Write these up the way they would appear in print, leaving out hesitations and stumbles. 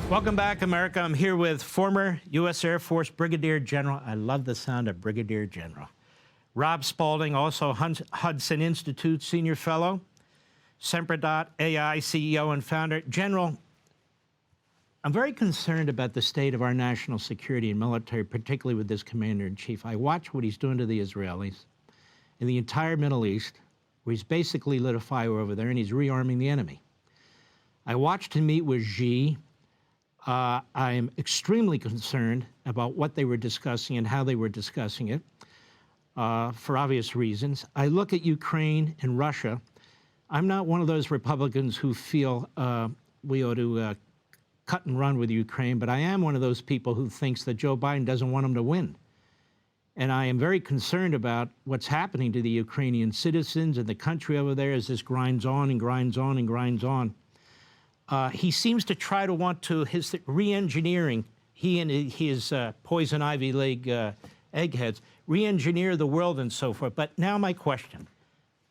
Welcome back, America. I'm here with former U.S. Air Force Brigadier General. I love the sound of Brigadier General. Rob Spalding, also Hudson Institute Senior Fellow, Semper.ai CEO and founder. General, I'm very concerned about the state of our national security and military, particularly with this commander-in-chief. I watch what he's doing to the Israelis in the entire Middle East, where he's basically lit a fire over there, and he's rearming the enemy. I watched him meet with Xi. I am extremely concerned about what they were discussing and how they were discussing it, for obvious reasons. I look at Ukraine and Russia. I'm not one of those Republicans who feel we ought to cut and run with Ukraine, but I am one of those people who thinks that Joe Biden doesn't want them to win. And I am very concerned about what's happening to the Ukrainian citizens and the country over there as this grinds on and grinds on and grinds on. He seems to try to want to, his re-engineering, he and his Poison Ivy League eggheads, re-engineer the world and so forth. But now my question.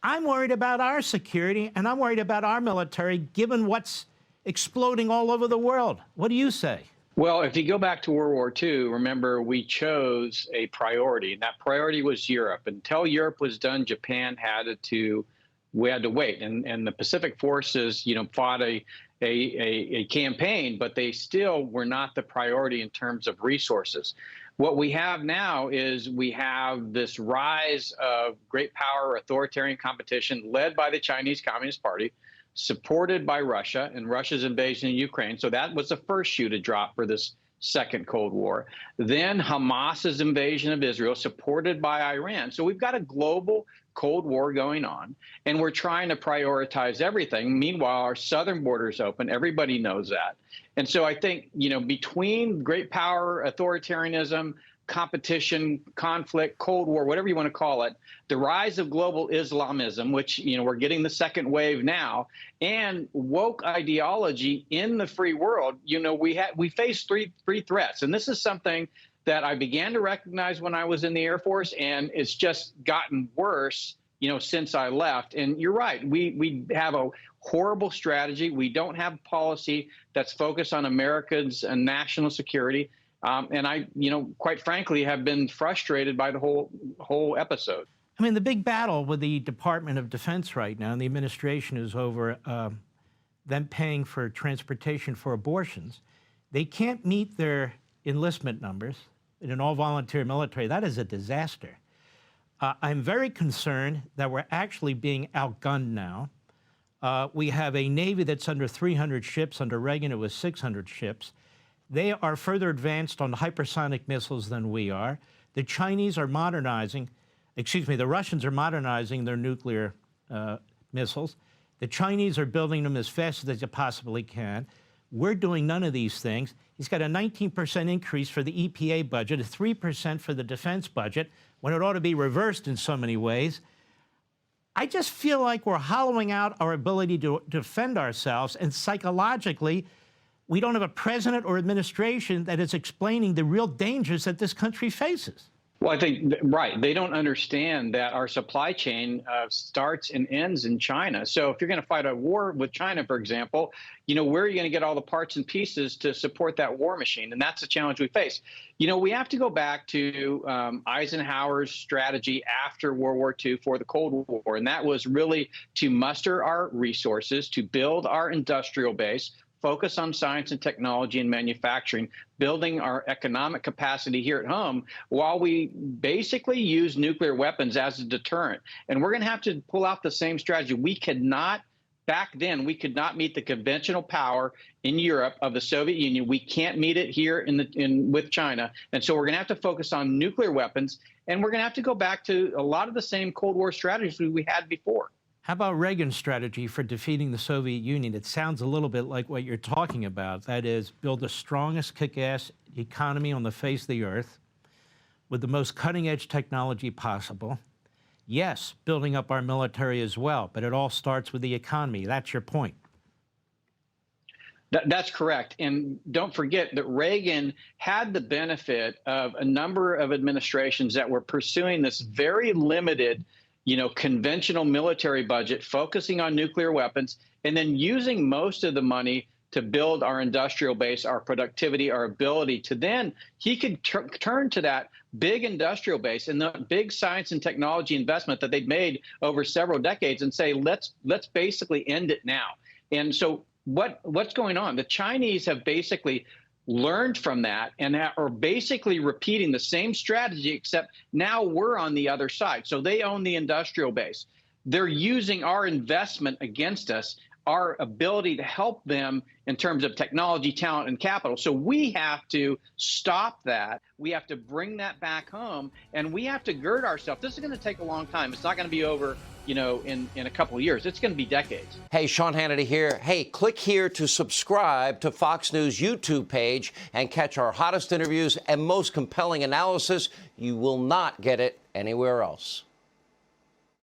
I'm worried about our security, and I'm worried about our military, given what's exploding all over the world. What do you say? Well, if you go back to World War II, remember, we chose a priority, and that priority was Europe. Until Europe was done, Japan we had to wait. And the Pacific forces, fought a campaign, but they still were not the priority in terms of resources. What we have now is we have this rise of great power, authoritarian competition led by the Chinese Communist Party, supported by Russia and Russia's invasion of Ukraine. So that was the first shoe to drop for this second Cold War. Then Hamas's invasion of Israel, supported by Iran. So we've got a global Cold War going on, and we're trying to prioritize everything. Meanwhile, our southern border is open. Everybody knows that. And so I think, between great power, authoritarianism, competition, conflict, Cold War, whatever you want to call it, the rise of global Islamism, which, we're getting the second wave now, and woke ideology in the free world, we face three threats. And this is something that I began to recognize when I was in the Air Force, and it's just gotten worse, since I left. And you're right, we have a horrible strategy. We don't have policy that's focused on Americans and national security. And I, quite frankly, have been frustrated by the whole episode. I mean, the big battle with the Department of Defense right now and the administration is over them paying for transportation for abortions. They can't meet their enlistment numbers in an all-volunteer military. That is a disaster. I'm very concerned that we're actually being outgunned now. We have a Navy that's under 300 ships. Under Reagan, it was 600 ships. They are further advanced on hypersonic missiles than we are. The Chinese are modernizing, the Russians are modernizing their nuclear missiles. The Chinese are building them as fast as they possibly can. We're doing none of these things. He's got a 19% increase for the EPA budget, a 3% for the defense budget, when it ought to be reversed in so many ways. I just feel like we're hollowing out our ability to defend ourselves, and psychologically, we don't have a president or administration that is explaining the real dangers that this country faces. Well, I think, right. They don't understand that our supply chain starts and ends in China. So if you're going to fight a war with China, for example, where are you going to get all the parts and pieces to support that war machine? And that's the challenge we face. We have to go back to Eisenhower's strategy after World War II for the Cold War. And that was really to muster our resources, to build our industrial base, focus on science and technology and manufacturing, building our economic capacity here at home, while we basically use nuclear weapons as a deterrent. And we're going to have to pull out the same strategy. We could not, back then, we could not meet the conventional power in Europe of the Soviet Union. We can't meet it here with China. And so we're going to have to focus on nuclear weapons, and we're going to have to go back to a lot of the same Cold War strategies we had before. How about Reagan's strategy for defeating the Soviet Union? It sounds a little bit like what you're talking about. That is, build the strongest kick-ass economy on the face of the earth with the most cutting-edge technology possible. Yes, building up our military as well, but it all starts with the economy. That's your point. That's correct. And don't forget that Reagan had the benefit of a number of administrations that were pursuing this very limited conventional military budget, focusing on nuclear weapons, and then using most of the money to build our industrial base, our productivity, our ability to then he could turn to that big industrial base and the big science and technology investment that they've made over several decades and say, let's basically end it now. And so what's going on? The Chinese have basically learned from that and are basically repeating the same strategy, except now we're on the other side. So they own the industrial base. They're using our investment against us, our ability to help them in terms of technology, talent, and capital. So we have to stop that. We have to bring that back home, and we have to gird ourselves. This is going to take a long time. It's not going to be over, in a couple of years. It's going to be decades. Hey, Sean Hannity here. Hey, click here to subscribe to Fox News YouTube page and catch our hottest interviews and most compelling analysis. You will not get it anywhere else.